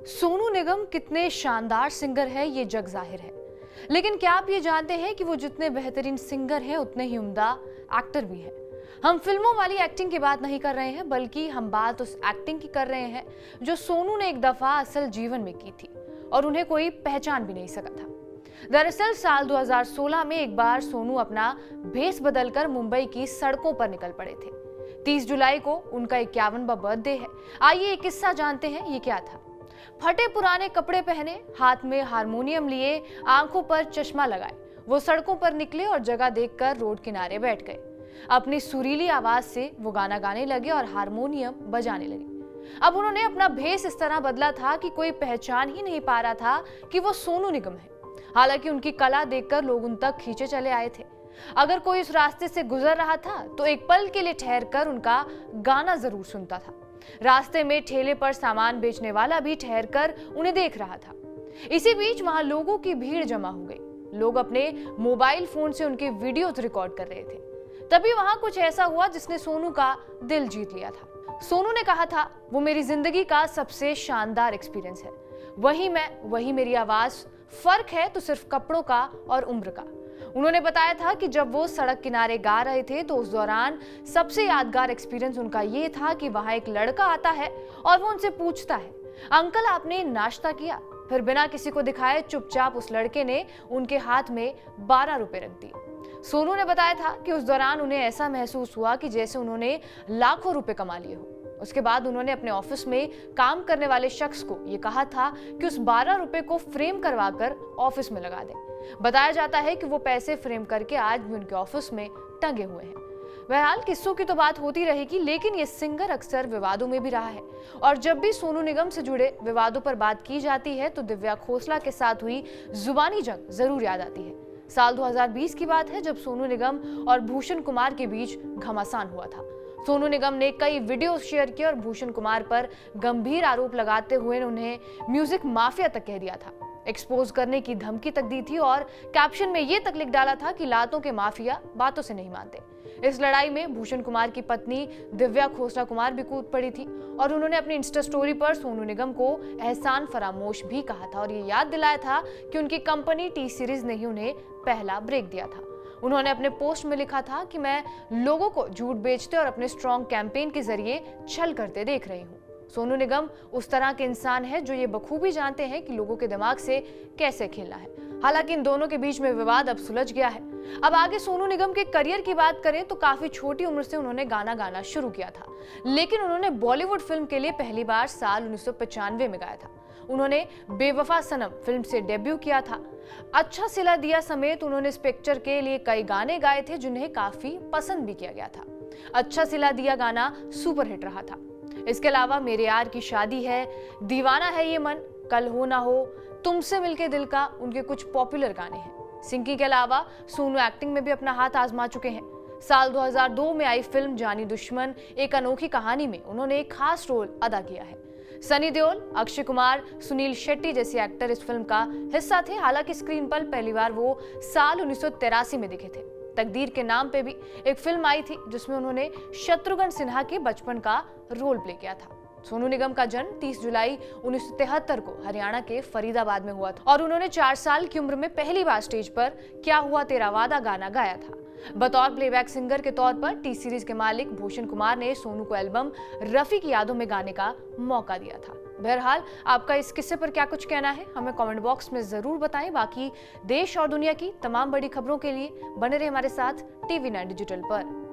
सोनू निगम कितने शानदार सिंगर है ये जग जाहिर है। लेकिन क्या आप ये जानते हैं कि वो जितने बेहतरीन सिंगर हैं उतने ही उम्दा एक्टर भी हैं। हम फिल्मों वाली एक्टिंग की बात नहीं कर रहे हैं, बल्कि हम बात उस एक्टिंग की कर रहे हैं जो सोनू ने एक दफा असल जीवन में की थी और उन्हें कोई पहचान भी नहीं सका था। दरअसल साल 2016 में एक बार सोनू अपना भेस बदलकर मुंबई की सड़कों पर निकल पड़े थे। 30 जुलाई को उनका 51वां बर्थडे है। आइए एक किस्सा जानते हैं, ये क्या था। फटे पुराने कपड़े पहने, हाथ में हारमोनियम लिए, आंखों पर चश्मा लगाए, वो सड़कों पर निकले और जगह देखकर रोड किनारे बैठ गए। अपनी सुरीली आवाज से वो गाना गाने लगे और हारमोनियम बजाने लगे। अब उन्होंने अपना भेस इस तरह बदला था कि कोई पहचान ही नहीं पा रहा था कि वो सोनू निगम है। हालांकि उनकी कला देखकर लोग उन तक खींचे चले आए थे। अगर कोई उस रास्ते से गुजर रहा था तो एक पल के लिए ठहरकर उनका गाना जरूर सुनता था। रास्ते में ठेले पर सामान बेचने वाला भी ठहरकर उन्हें देख रहा था। इसी बीच वहां लोगों की भीड़ जमा हो गई। लोग अपने मोबाइल फोन से उनके वीडियोज रिकॉर्ड कर रहे थे। तभी वहां कुछ ऐसा हुआ जिसने सोनू का दिल जीत लिया था। सोनू ने कहा था, वो मेरी जिंदगी का सबसे शानदार एक्सपीरियंस है। वही मैं, वही मेरी आवाज, फर्क है तो सिर्फ कपड़ों का और उम्र का। उन्होंने बताया था कि जब वो सड़क किनारे गा रहे थे तो उस दौरान सबसे यादगार एक्सपीरियंस उनका ये था कि वहां एक लड़का आता है और वो उनसे पूछता है, अंकल आपने नाश्ता किया? फिर बिना किसी को दिखाए चुपचाप उस लड़के ने उनके हाथ में 12 रुपए रख दिए। सोनू ने बताया था कि उस दौरान उन्हें ऐसा महसूस हुआ कि जैसे उन्होंने लाखों रुपए कमा लिए हो। उसके बाद उन्होंने अपने ऑफिस में काम करने वाले शख्स को यह कहा था कि उस 12 रुपए को फ्रेम करवाकर ऑफिस में लगा दे। बताया जाता है कि वो पैसे फ्रेम करके आज भी उनके ऑफिस में टंगे हुए हैं। बहरहाल किस्सों की तो बात होती रहेगी, लेकिन ये सिंगर अक्सर विवादों में भी रहा है और जब भी सोनू निगम से जुड़े विवादों पर बात की जाती है तो दिव्या खोसला के साथ हुई जुबानी जंग जरूर याद आती है। साल 2020 की बात है जब सोनू निगम और भूषण कुमार के बीच घमासान हुआ था। सोनू निगम ने कई वीडियो शेयर किए और भूषण कुमार पर गंभीर आरोप लगाते हुए उन्हें म्यूजिक माफिया तक कह दिया था, एक्सपोज करने की धमकी तक दी थी और कैप्शन में ये तक लिख डाला था कि लातों के माफिया बातों से नहीं मानते। इस लड़ाई में भूषण कुमार की पत्नी दिव्या खोसला कुमार भी कूद पड़ी थी और उन्होंने अपनी इंस्टा स्टोरी पर सोनू निगम को एहसान फरामोश भी कहा था और ये याद दिलाया था कि उनकी कंपनी टी सीरीज ने ही उन्हें पहला ब्रेक दिया था। उन्होंने अपने पोस्ट में लिखा था कि मैं लोगों को झूठ बेचते और अपने स्ट्रॉन्ग कैंपेन के जरिए छल करते देख रही हूँ। सोनू निगम उस तरह के इंसान है जो ये बखूबी जानते हैं कि लोगों के दिमाग से कैसे खेलना है। हालांकि इन दोनों के बीच में विवाद अब सुलझ गया है। अब आगे सोनू निगम के करियर की बात करें तो काफी छोटी उम्र से उन्होंने गाना गाना शुरू किया था, लेकिन उन्होंने बॉलीवुड फिल्म के लिए पहली बार साल 1995 में गाया था। उन्होंने बेवफा सनम फिल्म से डेब्यू किया था। अच्छा सिला दिया समेत उन्होंने इस पिक्चर के लिए कई गाने गाए थे जिन्हें काफी पसंद भी किया गया था। अच्छा सिला दिया गाना सुपरहिट रहा था। इसके अलावा मेरे यार की शादी है, दीवाना है ये मन, कल हो ना हो, तुमसे मिलके दिल का उनके कुछ पॉपुलर गाने हैं। सिंकी के अलावा सोनू एक्टिंग में भी अपना हाथ आजमा चुके हैं। साल 2002 में आई फिल्म जानी दुश्मन एक अनोखी कहानी में उन्होंने एक खास रोल अदा किया है। सनी देओल, अक्षय कुमार, सुनील शेट्टी जैसे एक्टर इस फिल्म का हिस्सा थे। हालांकि स्क्रीन पर पहली बार वो साल 1983 में दिखे थे। तकदीर के नाम पे भी एक फिल्म आई थी जिसमें उन्होंने शत्रुघ्न सिन्हा के बचपन का रोल प्ले किया था। सोनू निगम का जन्म 30 जुलाई 1973 को हरियाणा के फरीदाबाद में हुआ था और उन्होंने 4 साल की उम्र में पहली बार स्टेज पर क्या हुआ तेरा वादा गाना गाया था। बतौर प्लेबैक सिंगर के तौर पर टी सीरीज के मालिक भूषण कुमार ने सोनू को एल्बम रफी की यादों में गाने का मौका दिया था। बहरहाल आपका इस किस्से पर क्या कुछ कहना है, हमें कमेंट बॉक्स में जरूर बताएं। बाकी देश और दुनिया की तमाम बड़ी खबरों के लिए बने रहे हमारे साथ TV9 डिजिटल पर।